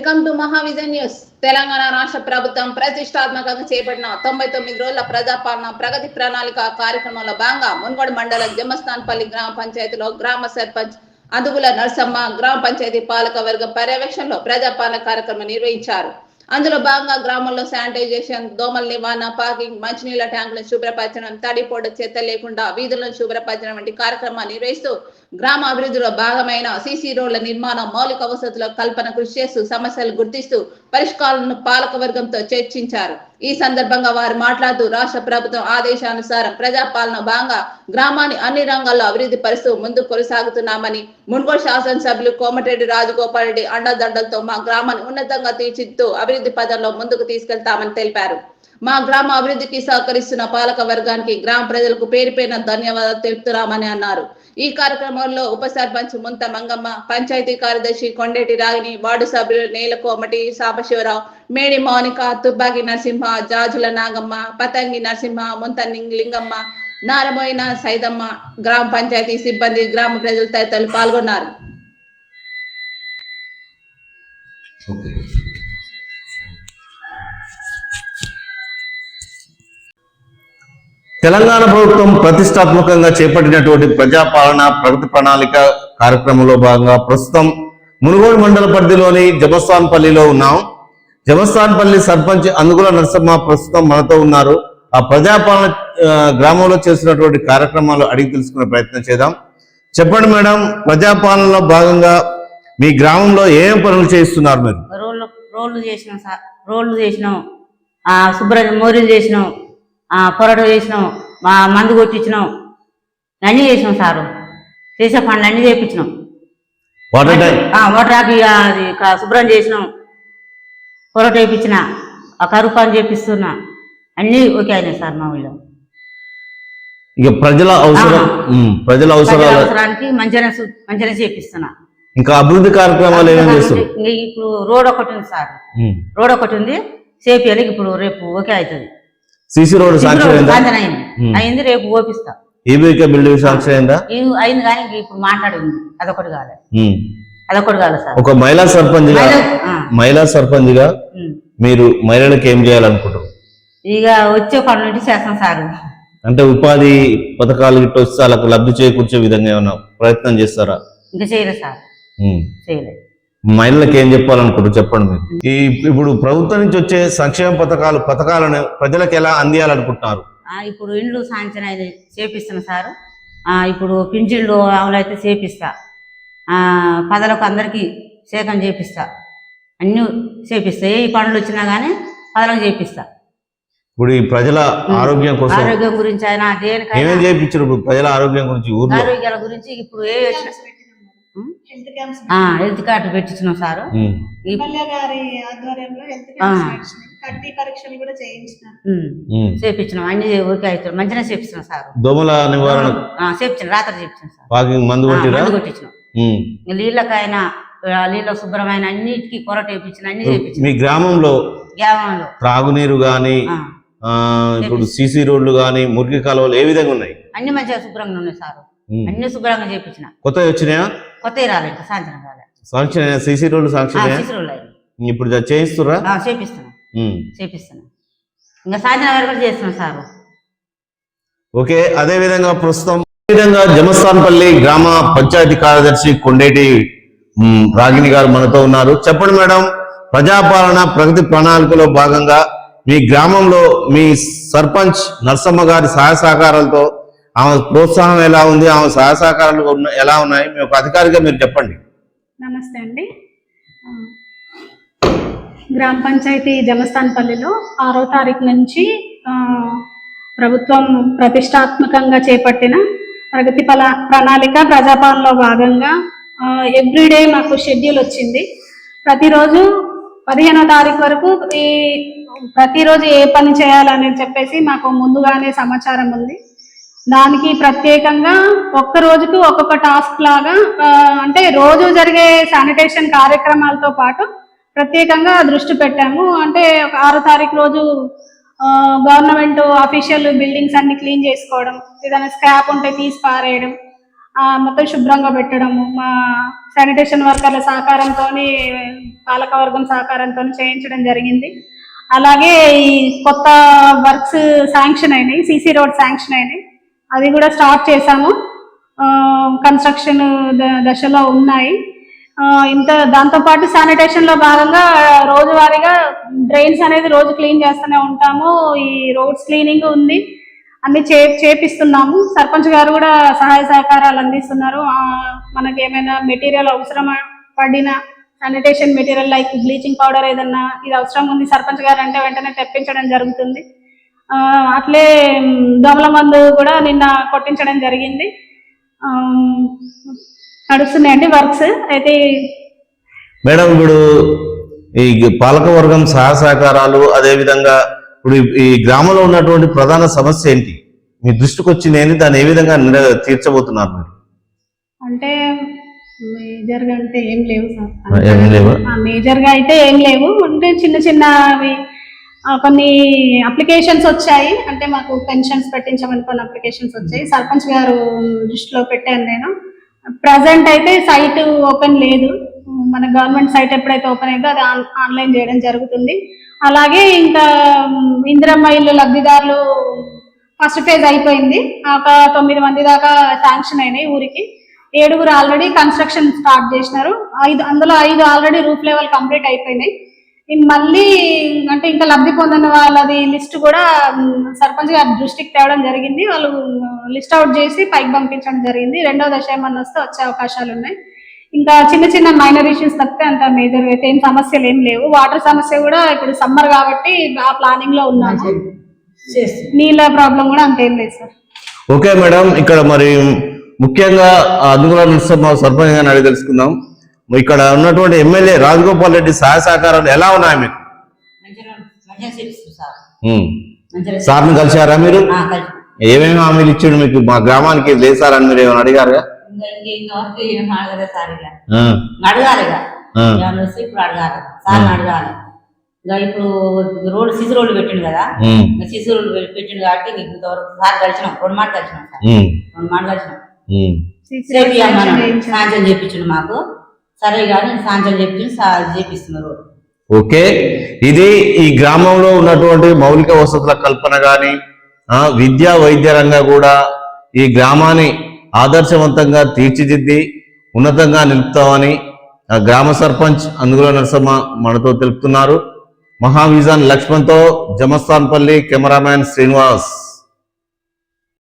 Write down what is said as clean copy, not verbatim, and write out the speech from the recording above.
Welcome to Mahavision news. Telangana రాష్ట్ర ప్రభుత్వం ప్రతిష్టాత్మకంగా చేపట్టిన 99 రోజుల ప్రజాపాలన ప్రగతి ప్రణాళిక కార్యక్రమంలో భాగంగా మున్గోడు మండలం జమస్థాన్పల్లి గ్రామ పంచాయతీలో గ్రామ సర్పంచ్ అందుగుల నర్సమ్మ గ్రామ పంచాయతీ పాలక వర్గ పర్యవేక్షణలో ప్రజాపాలన కార్యక్రమం నిర్వహించారు. అందులో భాగంగా గ్రామంలో శానిటైజేషన్, దోమల నివారణ, పార్కింగ్, మంచినీళ్ల ట్యాంకులను శుభ్రపరచడం, తడిపొడ చెత్త లేకుండా వీధులను శుభ్రపరచడం వంటి కార్యక్రమాన్ని నిర్వహిస్తూ గ్రామ అభివృద్ధిలో భాగమైన సీసీ రోడ్ల నిర్మాణం, మౌలిక వసతుల కల్పన కృషి చేస్తూ సమస్యలు గుర్తిస్తూ పరిష్కారాలను పాలకవర్గంతో చర్చించారు. ఈ సందర్భంగా వారు మాట్లాడుతూ రాష్ట్ర ప్రభుత్వం ఆదేశానుసారం ప్రజాపాలన భాగంగా గ్రామాన్ని అన్ని రంగాల్లో అభివృద్ధి పరుస్తూ ముందుకు కొనసాగుతున్నామని, మున్గోడు శాసనసభ్యులు కోమటిరెడ్డి రాజగోపాల్ రెడ్డి అండదండలతో మా గ్రామాన్ని ఉన్నతంగా తీర్చిదిద్దుతూ అభివృద్ధి పదంలో ముందుకు తీసుకెళ్తామని తెలిపారు. మా గ్రామ అభివృద్ధికి సహకరిస్తున్న పాలక వర్గానికి గ్రామ ప్రజలకు పేరు పేరున ధన్యవాదాలు తెలుపుతున్నామని అన్నారు. ఈ కార్యక్రమంలో ఉప సర్పంచ్ ముంత మంగమ్మ, పంచాయతీ కార్యదర్శి కొండేటి రాగిని, వార్డు సభ్యులు నేల కోమటి సాంబశివరావు, మేడి మౌనిక, తుబ్బాకి నరసింహ, జాజుల నాగమ్మ, పతంగి నరసింహ, ముంత లింగమ్మ, నారమోయిన సైదమ్మ, గ్రామ పంచాయతీ సిబ్బంది, గ్రామ ప్రజలు తదితరులు పాల్గొన్నారు. తెలంగాణ ప్రభుత్వం ప్రతిష్టాత్మకంగా చేపట్టినటువంటి ప్రజాపాలన ప్రగతి ప్రణాళిక కార్యక్రమంలో భాగంగా ప్రస్తుతం మునుగోడు మండల పరిధిలోని జమస్థాన్పల్లిలో ఉన్నాం. జమస్థాన్పల్లి సర్పంచ్ అందుగుల నరసమ్మ ప్రస్తుతం మనతో ఉన్నారు. ఆ ప్రజాపాలన గ్రామంలో చేస్తున్నటువంటి కార్యక్రమాలు అడిగి తెలుసుకునే ప్రయత్నం చేద్దాం. చెప్పండి మేడం, ప్రజాపాలనలో భాగంగా మీ గ్రామంలో ఏం పనులు చేస్తున్నారు? మీరు రోడ్లు చేసినాం, శుభ్రం మోరీలు చేసినాం, పొరట చేసినాం, మందు కొట్టించినాం, అన్నీ చేసినాం సారు. చేసే పనులు అన్నీ చేయించినాం. వాటర్ ఆపి అది శుభ్రం చేసినాం, పొరట వేయించిన, కరువు పని చేపిస్తున్నా, అన్నీ ఓకే అయినాయి సార్. మా ఊళ్ళో ఇక ప్రజల అవసరానికి మంచిగా చేపిస్తున్నా. ఇంకా అభివృద్ధి కార్యక్రమాలు ఏమేమి చేస్తారు? ఇప్పుడు రోడ్ ఒకటి ఉంది సార్, రోడ్ ఒకటి ఉంది చేపియాలి. ఇప్పుడు రేపు ఓకే అవుతుంది. సీసీ రోడ్ శాంక్షన్ అయింది, రేపు ఓపిస్తా. ఏబీకే బిల్డింగ్ శాంక్షన్ అయిందా? అయింది కానీ ఇప్పుడు మాట్లాడింది అదొకటి కాదు సార్. ఒక మహిళా సర్పంచ్ గా మీరు మహిళలకు ఏం చేయాలనుకుంటారు? ఇక వచ్చే పనుల నుంచి చేస్తాం సార్. అంటే ఉపాధి పథకాలు ఇట్లా వస్తే వాళ్ళకు లబ్ధి చేకూర్చే విధంగా ఏమన్నా ప్రయత్నం చేస్తారా? ఇంకా చేయలేదు సార్, చేయలేదు. మహిళలకు ఏం చెప్పాలనుకుంటారు చెప్పండి మీరు. ఇప్పుడు ప్రభుత్వం నుంచి వచ్చే సంక్షేమ పథకాలను ప్రజలకు ఎలా అందియాలనుకుంటున్నారు? ఇప్పుడు ఇండ్లు సాంక్షన్ అయితే చేపిస్తున్నా సార్. ఇప్పుడు పింఛన్లు అమలైతే చేపిస్తా, పదలకు అందరికీ సేకరణ చేపిస్తా, అన్నీ చేపిస్తా. ఏ పనులు వచ్చినా కానీ పదలకు చేపిస్తా. ఇప్పుడు ఈ ప్రజల ఆరోగ్యం కోసం, ఆరోగ్యం గురించి అయినా దేనికైనా ఏమేమి చేయించారు? ఇప్పుడు ప్రజల ఆరోగ్యం గురించి, ఆరోగ్యాల గురించి ఇప్పుడు ఏ హెల్త్ కార్డు పెట్టించినాం సార్. చేపించినాం, అన్ని ఓకే అవుతారు, మంచిగా చేపిస్తున్నాం సార్. దోమల నివారణ చేపించాం, రాత్రి చేపించాం సార్. మందు కొట్టించినాం. నీళ్ళకైనా నీళ్ళ శుభ్రమైన అన్నిటికీ కొరట వేయించిన, అన్ని చేపించాం. మీ గ్రామంలో త్రాగునీరు గాని, ఇప్పుడు సీసీ రోడ్లు గాని, మురికి కాలువలు ఏ విధంగా ఉన్నాయి? అన్ని మంచిగా శుభ్రంగా ఉన్నాయి సార్. అన్ని శుభ్రంగా చేపించిన. కొత్తవి వచ్చినాయా? కొత్తవి రాలేదు, సాయంత్రం రాలేదు. సాంక్షన్ సీసీ రోడ్లు సాంక్షన్ ఇప్పుడు చేయిస్తురా? చేపిస్తున్నా. ఇంకా సాయంత్రం వరకు చేస్తున్నాం సార్. ఓకే. అదే విధంగా ప్రస్తుతం జమస్థాన్పల్లి గ్రామ పంచాయతీ కార్యదర్శి కొండేటి రాగిని గారు మనతో ఉన్నారు. చెప్పండి మేడం, ప్రజాపాలన ప్రగతి ప్రణాళికలో భాగంగా మీ గ్రామంలో మీ సర్పంచ్ నరసమ్మ గారి సహాయ సహకారాలతో ఆమె ప్రోత్సాహం ఎలా ఉంది, ఆమె సహాయ సహకారాలు ఎలా ఉన్నాయి, మీ ఒక అధికారిగా మీరు చెప్పండి. నమస్తే అండి. గ్రామ పంచాయతీ జమస్థాన్పల్లిలో 6వ తారీఖు నుంచి ప్రభుత్వం ప్రతిష్టాత్మకంగా చేపట్టిన ప్రగతి ప్రణాళిక ప్రజాపాలనలో భాగంగా ఎవ్రీడే మాకు షెడ్యూల్ వచ్చింది. ప్రతిరోజు 15వ తారీఖు వరకు ప్రతిరోజు ఏ పని చేయాలని చెప్పేసి మాకు ముందుగానే సమాచారం ఉంది. దానికి ప్రత్యేకంగా ఒక్క రోజుకు ఒక్కొక్క టాస్క్ లాగా, అంటే రోజు జరిగే శానిటేషన్ కార్యక్రమాలతో పాటు ప్రత్యేకంగా దృష్టి పెట్టాము. అంటే 6వ తారీఖు రోజు గవర్నమెంట్ అఫీషియల్ బిల్డింగ్స్ అన్ని క్లీన్ చేసుకోవడం, ఏదైనా స్క్రాప్ ఉంటే తీసి పారేయడం, మొత్తం శుభ్రంగా పెట్టడము, మా శానిటేషన్ వర్కర్ల సహకారంతో, పాలకవర్గం సహకారంతో చేయించడం జరిగింది. అలాగే ఈ కొత్త వర్క్స్ శాంక్షన్ అయినాయి, సీసీ రోడ్ శాంక్షన్ అయినాయి, అది కూడా స్టార్ట్ చేశాము. కన్స్ట్రక్షన్ దశలో ఉన్నాయి. దాంతోపాటు శానిటేషన్లో భాగంగా రోజువారీగా డ్రైన్స్ అనేది రోజు క్లీన్ చేస్తూనే ఉంటాము. ఈ రోడ్స్ క్లీనింగ్ ఉంది, అన్ని చేపిస్తున్నాము. సర్పంచ్ గారు కూడా సహాయ సహకారాలు అందిస్తున్నారు. మనకి ఏమైనా మెటీరియల్ అవసరం పడిన sanitation material like bleaching powder ఏదన్నా ఇది అవసరం ఉంది సర్పంచ్ గారు అంటే వెంటనే తెప్పించడం జరుగుతుంది. అట్లే దోమల మందు కూడా నిన్న కొట్టించడం జరిగింది. నడుస్తున్నాయండి వర్క్స్ అయితే. మేడం, ఇప్పుడు ఈ పాలకవర్గం సహాయ సహకారాలు, అదేవిధంగా ఇప్పుడు ఈ గ్రామంలో ఉన్నటువంటి ప్రధాన సమస్య ఏంటి, మీ దృష్టికి వచ్చింది ఏంటి, దాన్ని ఏ విధంగా తీర్చబోతున్నారు మీరు? అంటే మేజర్గా అంటే ఏం లేవు సార్, ఏం లేవు. మేజర్గా అయితే ఏం లేవు. అంటే చిన్న చిన్నవి కొన్ని అప్లికేషన్స్ వచ్చాయి. అంటే మాకు పెన్షన్స్ పెట్టించమని కొన్ని అప్లికేషన్స్ వచ్చాయి. సర్పంచ్ గారు దృష్టిలో పెట్టాను నేను. ప్రజెంట్ అయితే సైట్ ఓపెన్ లేదు. మన గవర్నమెంట్ సైట్ ఎప్పుడైతే ఓపెన్ అయిందో అది ఆన్లైన్ చేయడం జరుగుతుంది. అలాగే ఇంకా ఇందిరమ్మ ఇల్లు లబ్ధిదారులు ఫస్ట్ ఫేజ్ అయిపోయింది. ఒక 9 మంది దాకా శాంక్షన్ అయినాయి ఊరికి. 7 ఆల్రెడీ కన్స్ట్రక్షన్ స్టార్ట్ చేసినారు. అందులో 5 ఆల్రెడీ రూఫ్ లెవెల్ కంప్లీట్ అయిపోయినాయి. మళ్ళీ అంటే ఇంకా లబ్ధి పొందిన వాళ్ళది లిస్ట్ కూడా సర్పంచ్ గారి దృష్టికి తేవడం జరిగింది. వాళ్ళు లిస్ట్ అవుట్ చేసి పైకి పంపించడం జరిగింది. 2వ దశ ఏమన్నా వస్తే వచ్చే అవకాశాలు ఉన్నాయి. ఇంకా చిన్న చిన్న మైనర్ ఇష్యూస్ తప్పితే అంత మేజర్ అయితే ఏం సమస్యలు ఏం లేవు. వాటర్ సమస్య కూడా ఇప్పుడు సమ్మర్ కాబట్టి ఆ ప్లానింగ్ లో ఉన్నాము. నీళ్ళ ప్రాబ్లం కూడా అంతేం లేదు సార్. ఓకే మేడం, ఇక్కడ మరి ముఖ్యంగా అందులో సర్పంచ్ గారిని అడిగి తెలుసుకుందాం. ఇక్కడ ఉన్నటువంటి ఎమ్మెల్యే రాజగోపాల్ రెడ్డి సహాయ సహకారాలు ఎలా ఉన్నాయి మీకు? సార్ని కలిశారా మీరు? ఏమేమి హామీలు ఇచ్చాడు మీకు? మా గ్రామానికి లేసారని మీరు ఏమైనా అడిగారుగా? ఇప్పుడు రోడ్డు సిసి రోడ్లు పెట్టిండు కదా, సిసి రోడ్లు పెట్టిండు కాబట్టి ఇంతవరకు సార్ కలిసినాం, 2 మాటలు కలిసినాం సార్, 2 మాటలు కలిసినాం. సాంక్షన్ చేయించండి మాకు, సరే కానీ సాంక్షన్ చేపిస్తున్నారు. ఓకే, ఇది ఈ గ్రామంలో ఉన్నటువంటి మౌలిక వసతుల కల్పన కానీ విద్యా వైద్య రంగం కూడా ఈ గ్రామాన్ని ఆదర్శవంతంగా తీర్చిదిద్ది ఉన్నతంగా నిలుపుతామని గ్రామ సర్పంచ్ అందుగుల నరసమ్మ మనతో తెలుపుతున్నారు. మహావిజన్ లక్ష్మణ్తో జమస్థాన్పల్లి, కెమెరామ్యాన్ శ్రీనివాస్.